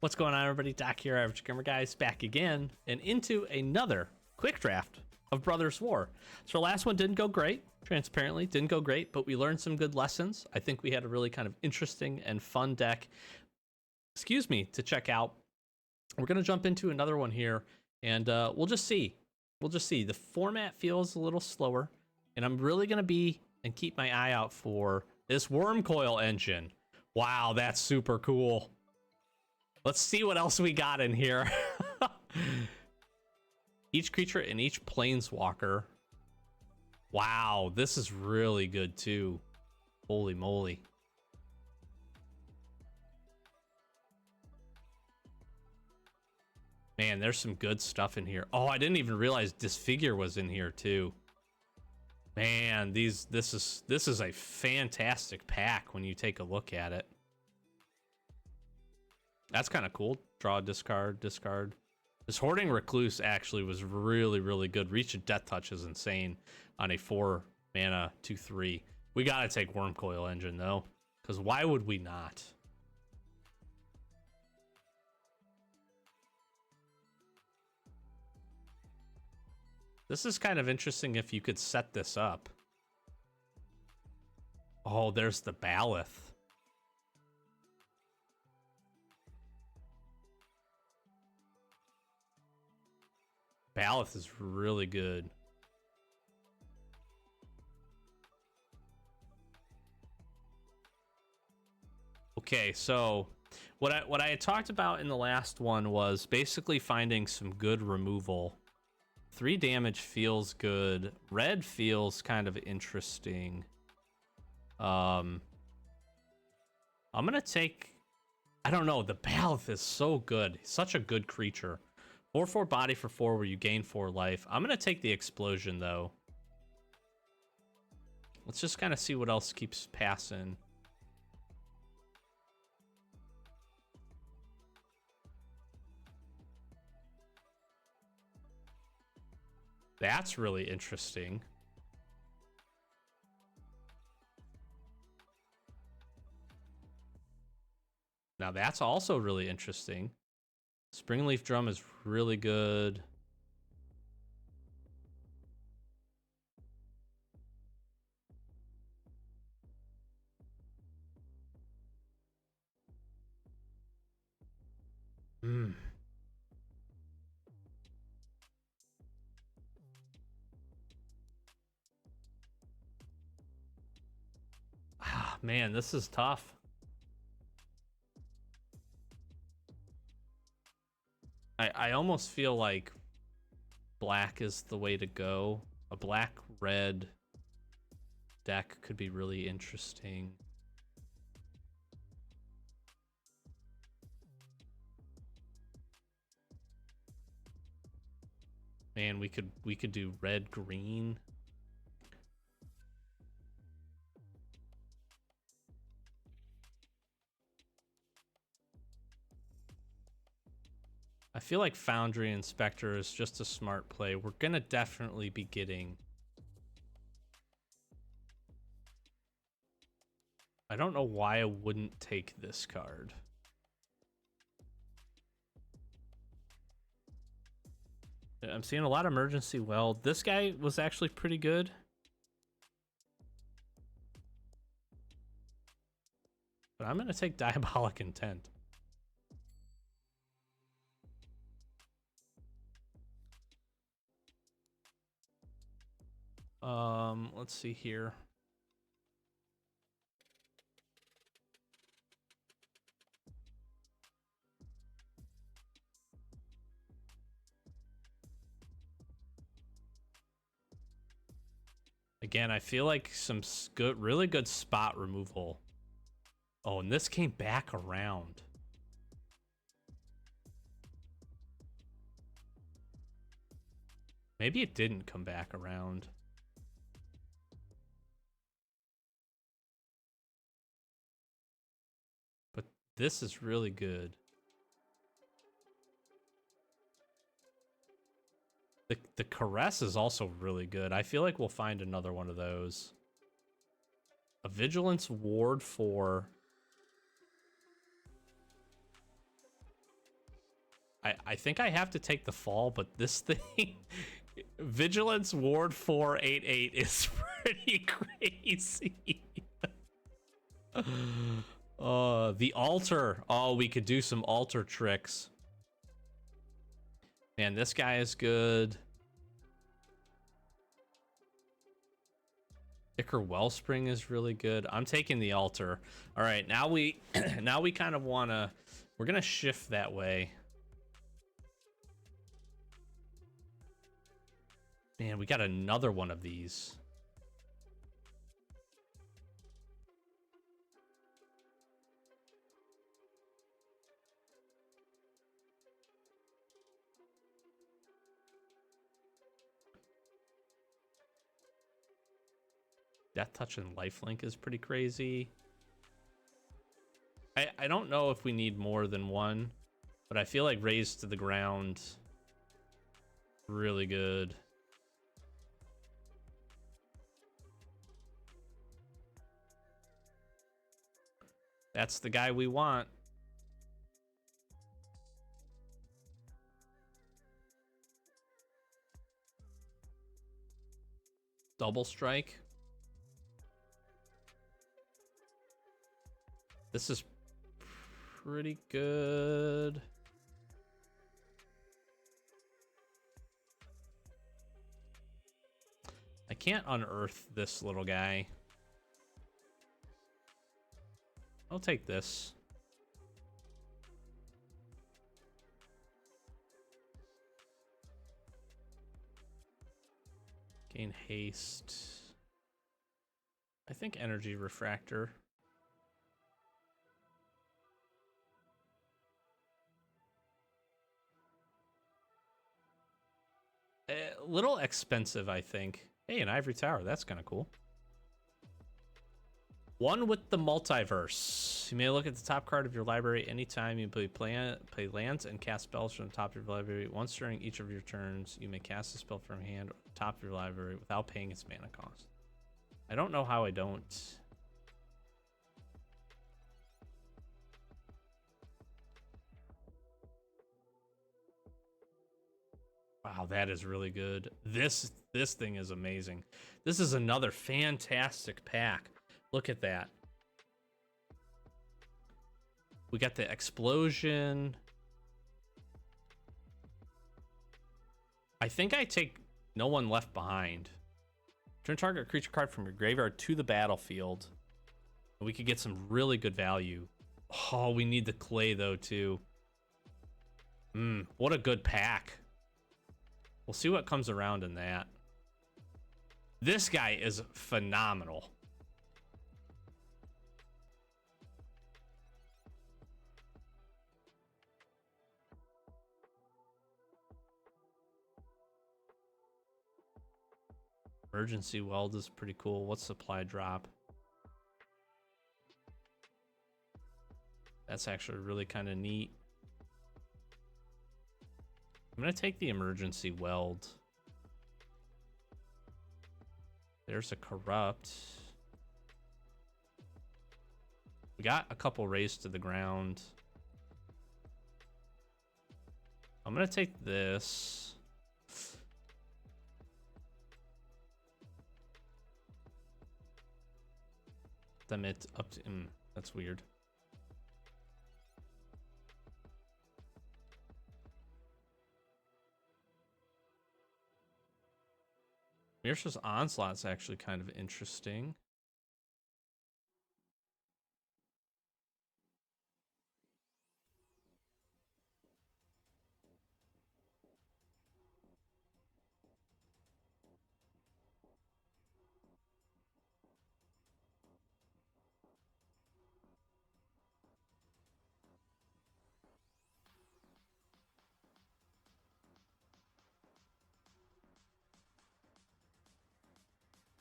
What's going on, everybody? Doc here, Average Gamer Guys, back again and into another quick draft of Brothers War. So our last one didn't go great, transparently, didn't go great, but we learned some good lessons. I think we had a really kind of interesting and fun deck, to check out. We're going to jump into another one here, and we'll just see. The format feels a little slower, and I'm really going to be and keep my eye out for this worm coil engine. Wow, that's super cool. Let's see what else we got in here. Each creature and each planeswalker. Wow, this is really good too. Holy moly. Man, there's some good stuff in here. Oh, I didn't even realize Disfigure was in here too. Man, this is a fantastic pack when you take a look at it. That's kind of cool. Draw, discard, discard. This Hoarding Recluse actually was really, really good. Reach of Death Touch is insane on a 4 mana 2/3. We gotta take Worm Coil Engine though, because why would we not? This is kind of interesting if you could set this up. Oh, there's the Baloth. Baloth is really good. Okay, so what I had talked about in the last one was basically finding some good removal. 3 damage feels good. Red feels kind of interesting. I'm gonna take, I don't know, the Baloth is so good. Such a good creature. 4/4 body for 4 where you gain 4 life. I'm gonna take the explosion though. Let's just kind of see what else keeps passing. That's really interesting. Now that's also really interesting. Springleaf Drum is really good. Ah, man, this is tough. I almost feel like black is the way to go. A black-red deck could be really interesting. Man, we could do red-green. I feel like Foundry and Spectre is just a smart play. We're gonna definitely be getting... I don't know why I wouldn't take this card. I'm seeing a lot of Emergency Weld. This guy was actually pretty good. But I'm gonna take Diabolic Intent. Let's see here. Again, I feel like some good, really good spot removal. Oh, and this came back around. Maybe it didn't come back around. But this is really good. The Caress is also really good. I feel like we'll find another one of those. A Vigilance Ward 4. I think I have to take the fall, but this thing, Vigilance Ward 4/8/8 is pretty crazy. The altar. Oh, we could do some altar tricks. Man, this guy is good. Ichor Wellspring is really good. I'm taking the altar. All right, now we now we kind of want to, we're going to shift that way. Man, we got another one of these. Death Touch and Lifelink is pretty crazy. I don't know if we need more than one, but I feel like Raise to the Ground, really good. That's the guy we want. Double Strike. This is pretty good. I can't unearth this little guy. I'll take this. Gain haste. I think Energy Refractor. A little expensive, I think. Hey, an Ivory Tower. That's kind of cool. One with the Multiverse. You may look at the top card of your library anytime you play lands and cast spells from the top of your library. Once during each of your turns, you may cast a spell from hand or the top of your library without paying its mana cost. I don't know how I don't. Wow, that is really good. This thing is amazing. This is another fantastic pack. Look at that. We got the explosion. I think I take No One Left Behind. Turn target creature card from your graveyard to the battlefield. We could get some really good value. Oh, we need the clay though too. What a good pack. We'll see what comes around in that. This guy is phenomenal. Emergency Weld is pretty cool. What's Supply Drop? That's actually really kind of neat. I'm going to take the Emergency Weld. There's a Corrupt. We got a couple Raised to the Ground. I'm going to take this. Them it up to that's weird. Mirsa's Onslaught's actually kind of interesting.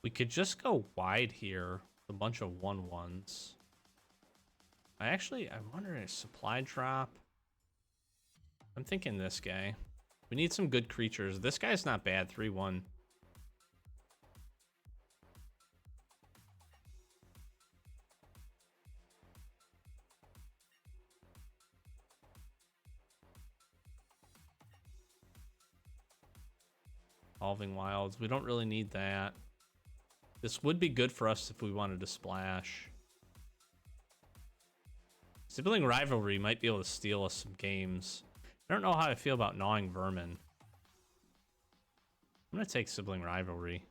We could just go wide here, a bunch of 1/1s. I wonder if Supply Drop. I'm thinking this guy. We need some good creatures. This guy's not bad, 3/1. Evolving Wilds. We don't really need that. This would be good for us if we wanted to splash. Sibling Rivalry might be able to steal us some games. I don't know how I feel about Gnawing Vermin. I'm going to take Sibling Rivalry.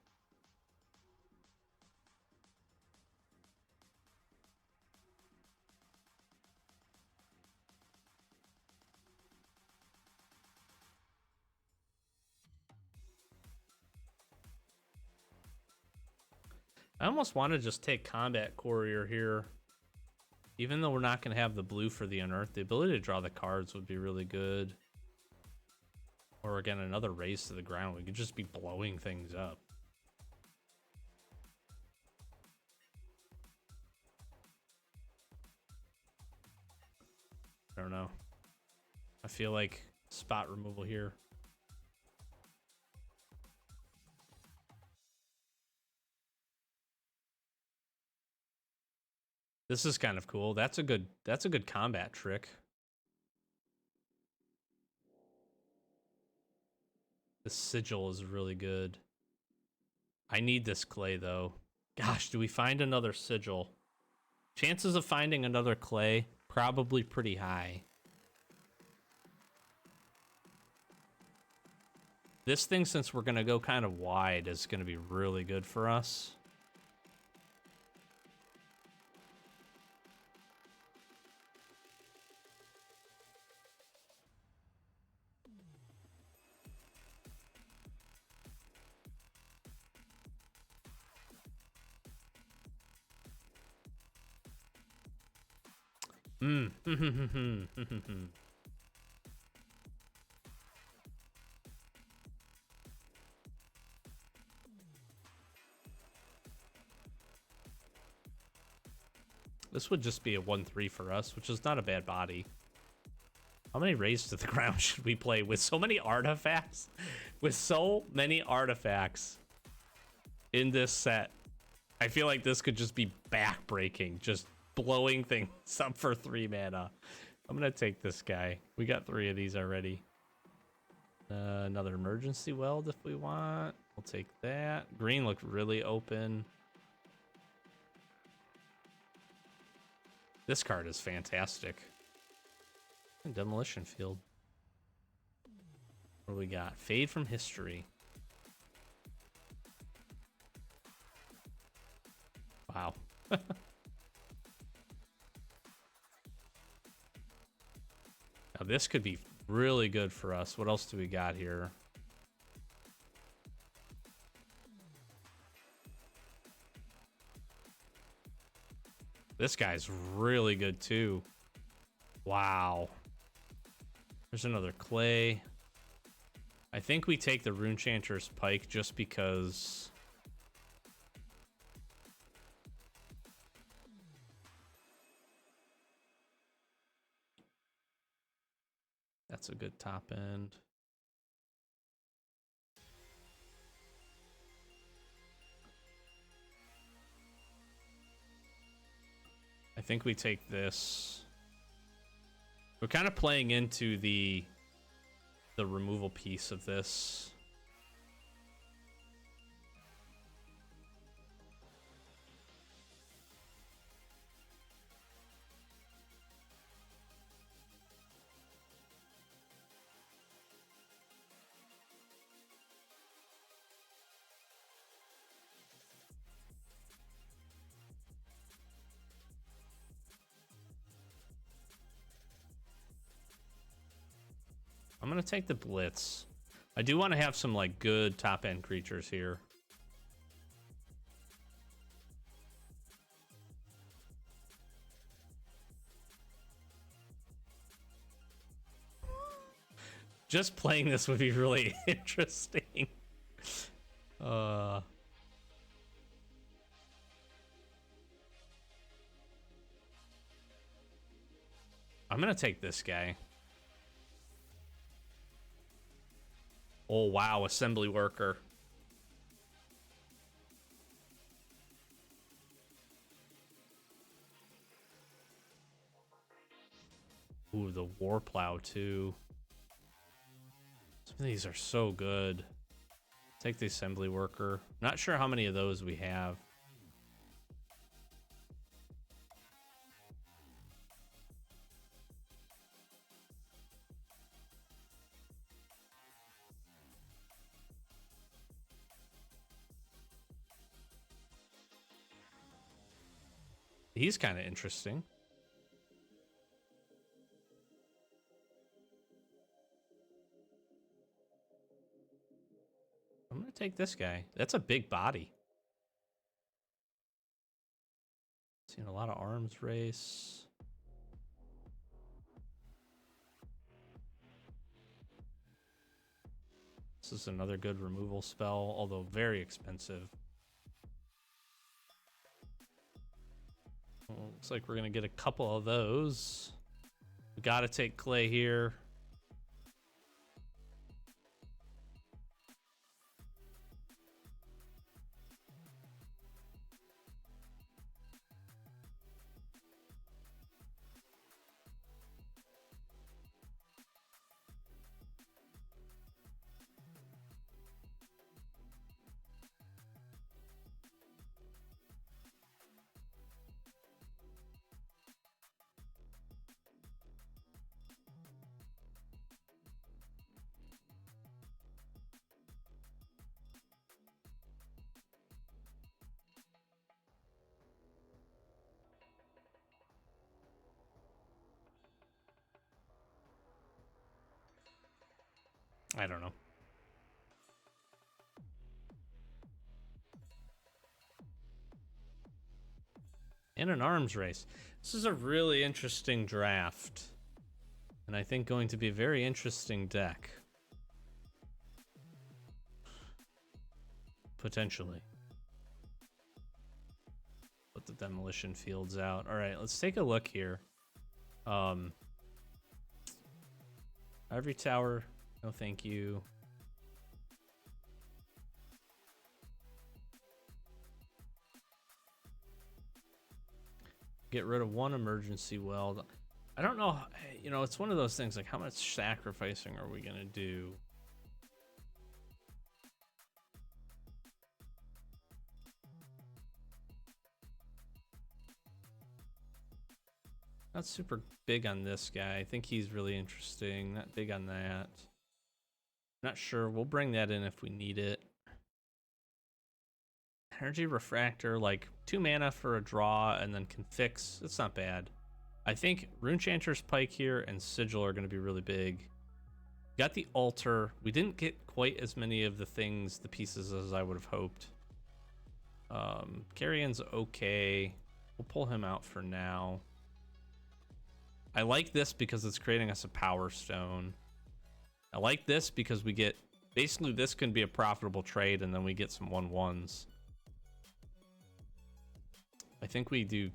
I almost want to just take Combat Courier here. Even though we're not going to have the blue for the Unearth, the ability to draw the cards would be really good. Or again, another Raise to the Ground. We could just be blowing things up. I don't know. I feel like spot removal here. This is kind of cool. That's a good combat trick. The sigil is really good. I need this clay though. Gosh, do we find another sigil? Chances of finding another clay, probably pretty high. This thing, since we're gonna go kind of wide, is gonna be really good for us. This would just be a 1/3 for us, which is not a bad body. How many Raise to the Ground should we play with so many artifacts? With so many artifacts in this set, I feel like this could just be backbreaking, just blowing things up for 3 mana. I'm gonna take this guy. We got 3 of these already. Another Emergency Weld if we want. We'll take that. Green looked really open. This card is fantastic. And Demolition Field. What do we got? Fade from History. Wow. Now this could be really good for us. What else do we got here? This guy's really good too. Wow. There's another clay. I think we take the Runechanter's Pike just because... That's a good top end. I think we take this. We're kind of playing into the removal piece of this. I'm gonna take the Blitz. I do want to have some like good top end creatures here. Just playing this would be really interesting. I'm gonna take this guy. Oh, wow, Assembly Worker. Ooh, the War Plow, too. Some of these are so good. Take the assembly worker. Not sure how many of those we have. He's kind of interesting. I'm going to take this guy. That's a big body. Seen a lot of arms race. This is another good removal spell, although very expensive. Well, looks like we're going to get a couple of those. We got to take Clay here. I don't know. And an arms race. This is a really interesting draft. And I think going to be a very interesting deck. Potentially. Put the demolition fields out. All right, let's take a look here. Ivory Tower, no thank you. Get rid of one emergency weld. I don't know, you know, it's one of those things like how much sacrificing are we gonna do? Not super big on this guy. I think he's really interesting. Not big on that. Not sure. We'll bring that in if we need it. Energy Refractor, like 2 mana for a draw and then can fix. It's not bad. I think Runechanter's Pike here and Sigil are going to be really big. Got the Altar. We didn't get quite as many of the things, the pieces, as I would have hoped. Carrion's okay. We'll pull him out for now. I like this because it's creating us a Power Stone. I like this because we get... Basically, this can be a profitable trade, and then we get some 1/1s. I think we do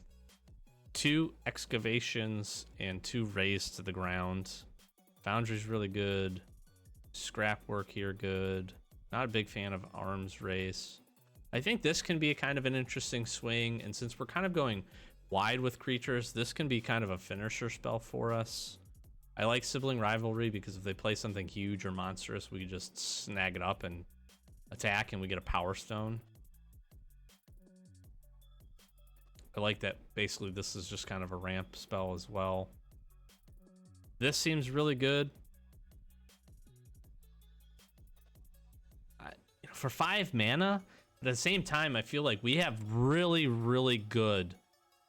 2 excavations and 2 raise to the ground. Foundry's really good. Scrap work here, good. Not a big fan of arms race. I think this can be a kind of an interesting swing, and since we're kind of going wide with creatures, this can be kind of a finisher spell for us. I like Sibling Rivalry because if they play something huge or monstrous, we can just snag it up and attack, and we get a Power Stone. I like that basically this is just kind of a ramp spell as well. This seems really good. For 5 mana, but at the same time, I feel like we have really, really good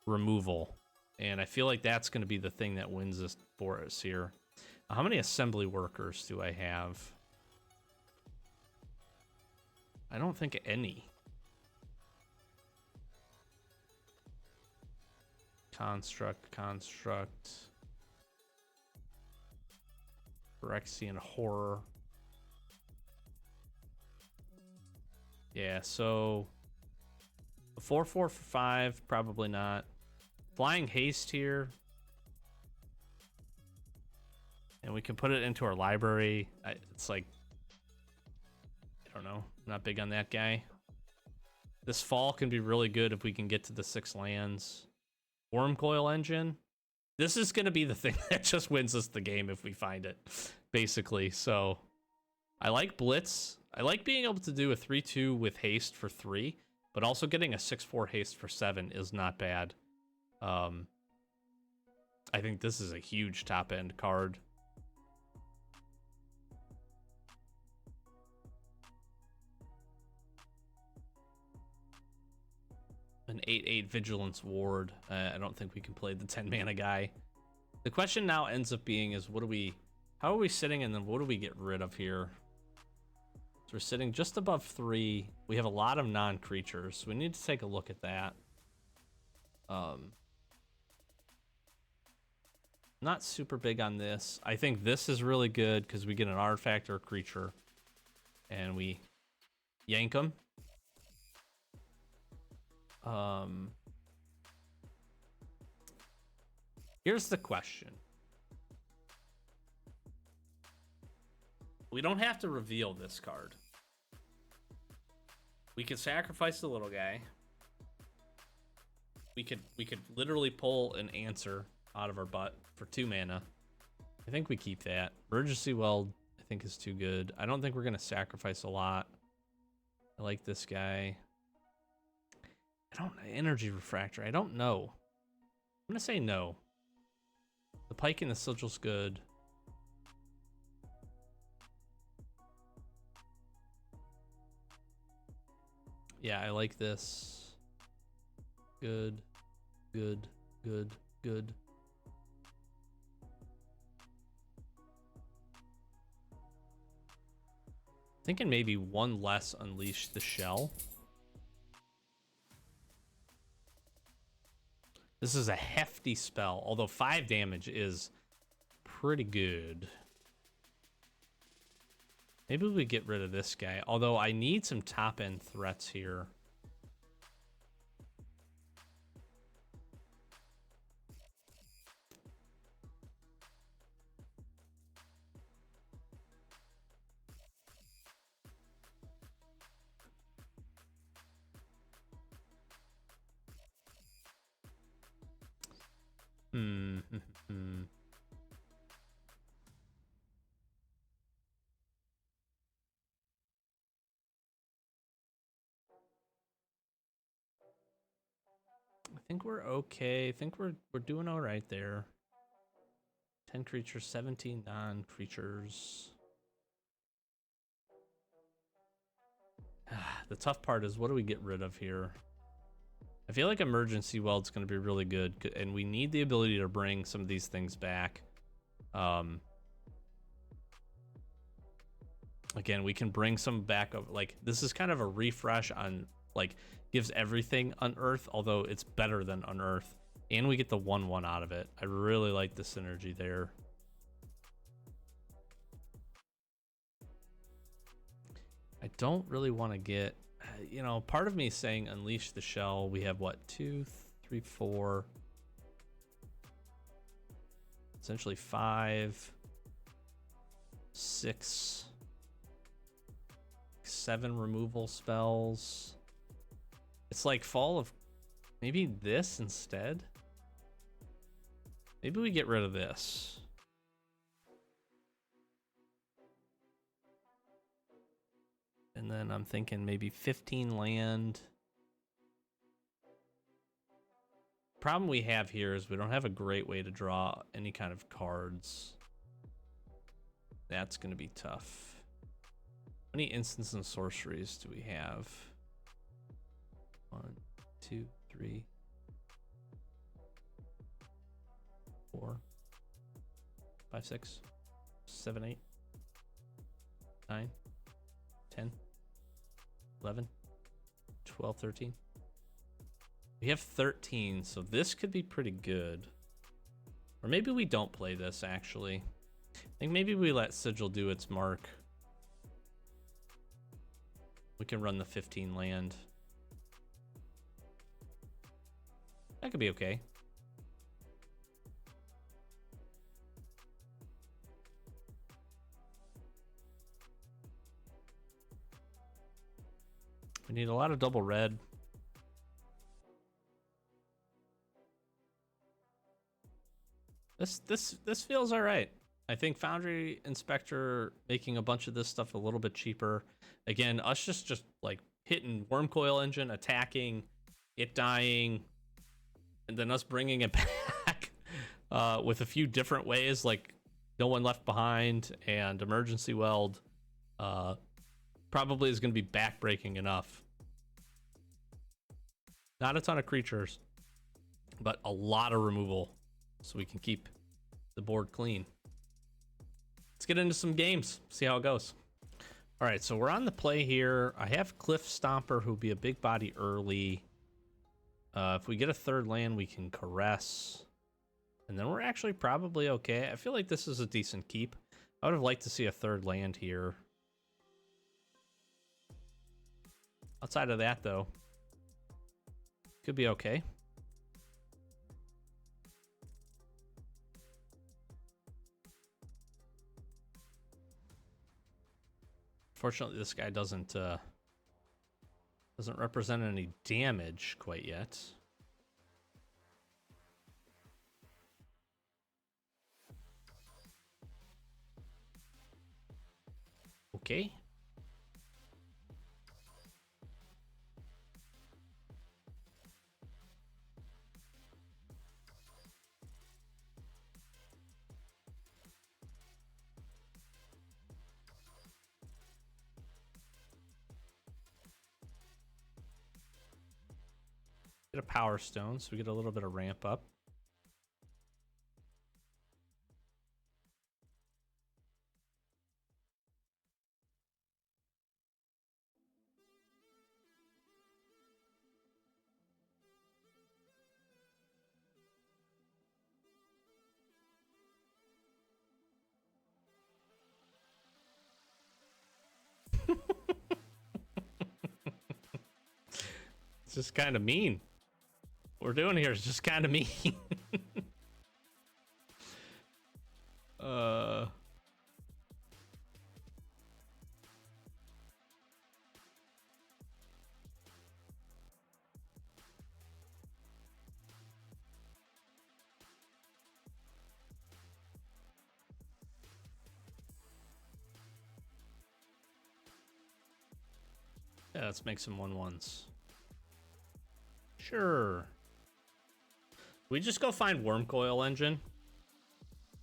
removal. And I feel like that's going to be the thing that wins this for us here. How many assembly workers do I have? I don't think any. Construct. Phyrexian Horror. Yeah, so 4/4 for 5, probably not. Flying Haste here. And we can put it into our library. It's like, I don't know, not big on that guy. This fall can be really good if we can get to the 6 lands. Wormcoil Engine. This is going to be the thing that just wins us the game if we find it, basically. So I like Blitz. I like being able to do a 3/2 with haste for 3, but also getting a 6/4 haste for 7 is not bad. I think this is a huge top end card. An 8/8 Vigilance Ward. I don't think we can play the 10 mana guy. The question now ends up being is how are we sitting, and then what do we get rid of here? So we're sitting just above 3. We have a lot of non-creatures, so we need to take a look at that. Not super big on this. I think this is really good because we get an artifact or a creature, and we yank them. Here's the question. We don't have to reveal this card. We could sacrifice the little guy. We could literally pull an answer out of our butt for 2 mana. I think we keep that. Emergency Weld, I think, is too good. I don't think we're gonna sacrifice a lot. I like this guy. Energy Refractor, I don't know. I'm gonna say no. The Pike and the Sigil's good. Yeah, I like this. Good, good, good, good. Thinking maybe one less Unleash the Shell. This is a hefty spell, although 5 damage is pretty good. Maybe we get rid of this guy, although I need some top-end threats here. I think we're okay. I think we're doing all right there. 10 creatures, 17 non-creatures. The tough part is, what do we get rid of here? I feel like Emergency Weld's going to be really good, and we need the ability to bring some of these things back. Again, we can bring some back of, like, this is kind of a refresh on, like, gives everything Unearth, although it's better than Unearth, and we get the 1/1 out of it. I really like the synergy there. I don't really want to get, you know, part of me is saying Unleash the Shell. We have what, 2, 3, 4, essentially 5, 6, 7 removal spells. It's like Fall of, maybe this instead. Maybe we get rid of this. And then I'm thinking maybe 15 land. Problem we have here is we don't have a great way to draw any kind of cards. That's going to be tough. How many instants and sorceries do we have? 1, 2, 3, 4, 5, 6, 7, 8, 9, 10, 11, 12, 13. We have 13, so this could be pretty good. Or maybe we don't play this, actually. I think maybe we let Sigil do its mark. We can run the 15 land. That could be okay. We need a lot of double red. This feels all right. I think Foundry Inspector making a bunch of this stuff a little bit cheaper. Again, us just like hitting Wormcoil Engine, attacking, it dying, and then us bringing it back with a few different ways, like No One Left Behind and Emergency Weld, probably is going to be backbreaking enough. Not a ton of creatures, but a lot of removal, so we can keep the board clean. Let's get into some games, see how it goes. All right, so we're on the play here. I have Cliff Stomper, who'll be a big body early. If we get a third land, we can Caress. And then we're actually probably okay. I feel like this is a decent keep. I would have liked to see a third land here. Outside of that, though, could be okay. Fortunately, this guy doesn't represent any damage quite yet. Okay. Get a Power Stone, so we get a little bit of ramp up. It's just kind of mean. What we're doing here is just kind of mean. Yeah, let's make some 1/1s. Sure. We just go find Wormcoil Engine?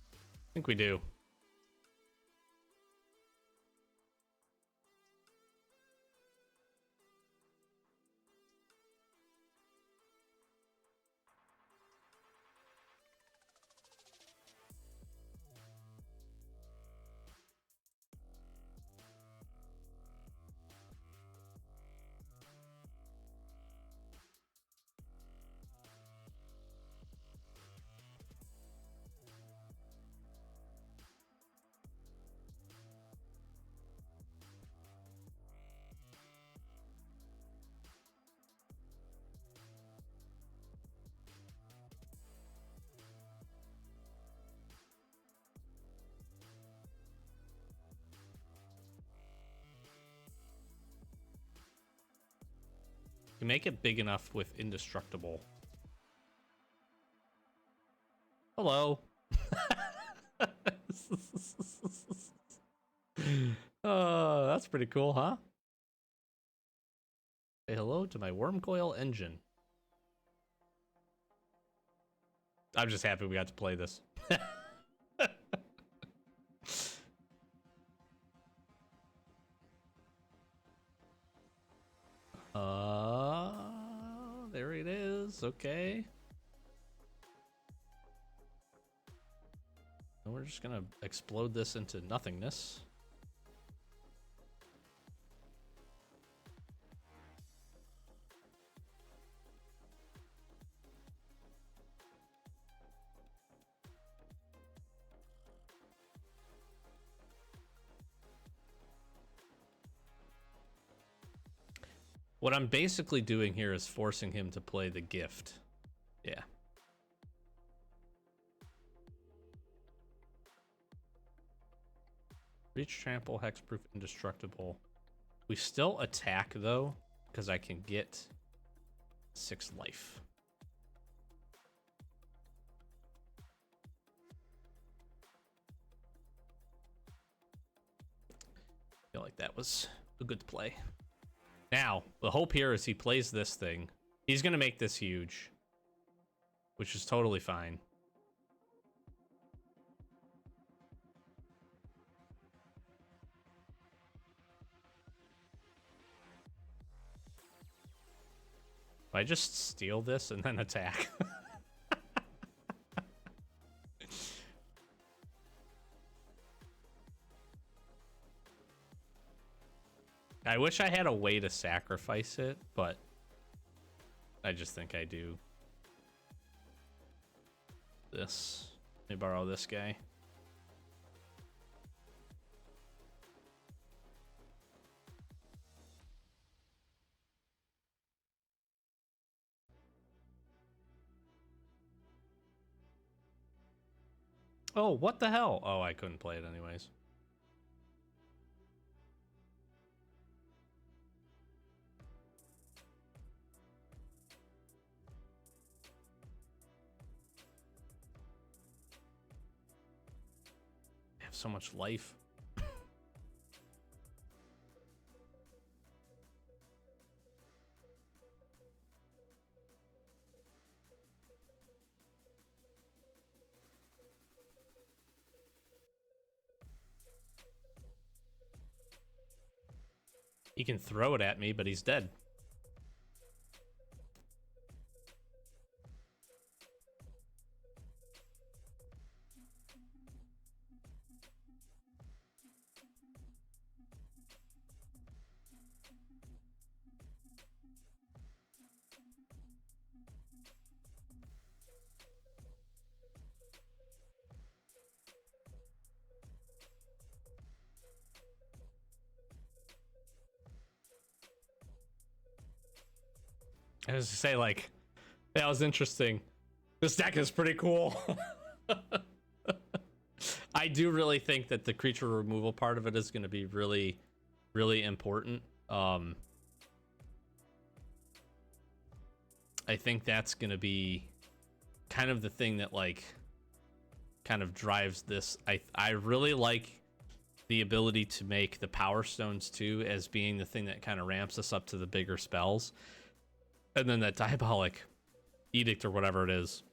I think we do. You make it big enough with Indestructible. Hello. That's pretty cool, huh? Say hello to my Wormcoil Engine. I'm just happy we got to play this. There it is. Okay. And we're just gonna explode this into nothingness. What I'm basically doing here is forcing him to play the gift. Yeah. Reach, trample, hexproof, indestructible. We still attack though, because I can get 6 life. feel like that was a good play. Now, the hope here is he plays this thing. He's going to make this huge, which is totally fine. If I just steal this and then attack. I wish I had a way to sacrifice it, but I just think I do. This. Let me borrow this guy. Oh, what the hell? Oh, I couldn't play it anyways. I have so much life. He can throw it at me, but he's dead. I was to say, like, that was interesting. This deck is pretty cool. I do really think that the creature removal part of it is going to be really, really important. I think that's going to be kind of the thing that, like, kind of drives this. I really like the ability to make the Power Stones, too, as being the thing that kind of ramps us up to the bigger spells. And then that Diabolic Edict or whatever it is,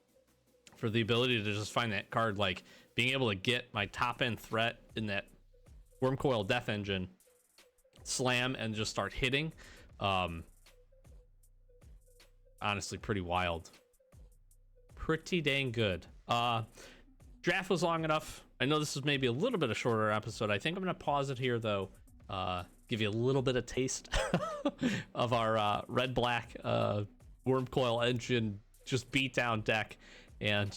for the ability to just find that card, like being able to get my top end threat in that Wormcoil Death Engine, slam and just start hitting. Honestly, pretty wild. Pretty dang good. Draft was long enough. I know this is maybe a little bit of shorter episode. I think I'm going to pause it here, though. Give you a little bit of taste of our red-black Wormcoil Engine just beat down deck, and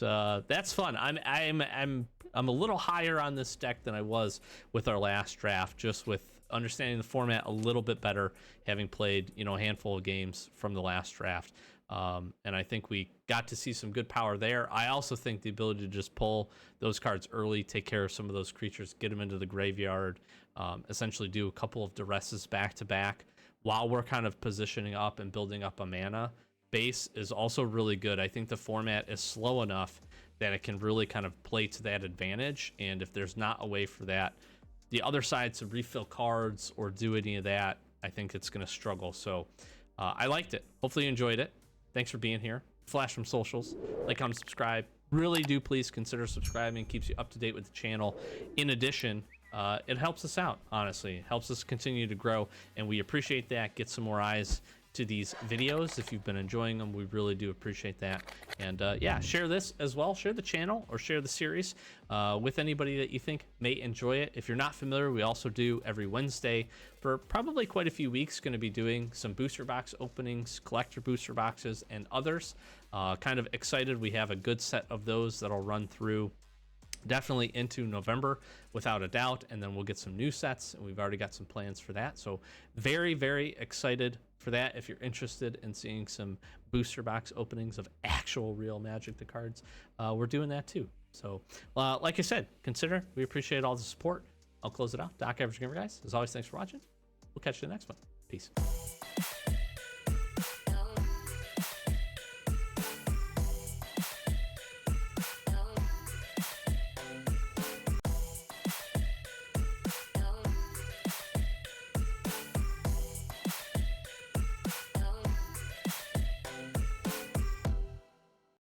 that's fun. I'm a little higher on this deck than I was with our last draft, just with understanding the format a little bit better, having played a handful of games from the last draft. And I think we got to see some good power there. I also think the ability to just pull those cards early, take care of some of those creatures, get them into the graveyard, essentially do a couple of duresses back to back while we're kind of positioning up and building up a mana base is also really good. I think the format is slow enough that it can really kind of play to that advantage. And if there's not a way for that, the other side to refill cards or do any of that, I think it's going to struggle. So I liked it. Hopefully you enjoyed it. Thanks for being here. Flash from socials. Like, comment, subscribe. Really do please consider subscribing. Keeps you up to date with the channel. In addition, it helps us out, honestly. It helps us continue to grow, and we appreciate that. Get some more eyes to these videos. If you've been enjoying them, we really do appreciate that. And yeah, share this as well. Share the channel or share the series with anybody that you think may enjoy it. If you're not familiar, we also do every Wednesday for probably quite a few weeks, going to be doing some booster box openings, collector booster boxes, and others. Kind of excited. We have a good set of those that'll run through definitely into November without a doubt, and then we'll get some new sets, and we've already got some plans for that. So very, very excited for that. If you're interested in seeing some booster box openings of actual real Magic the cards, we're doing that too. So like I said, consider. We appreciate all the support. I'll close it out. Doc Average Gamer, guys, as always, thanks for watching. We'll catch you in the next one. Peace.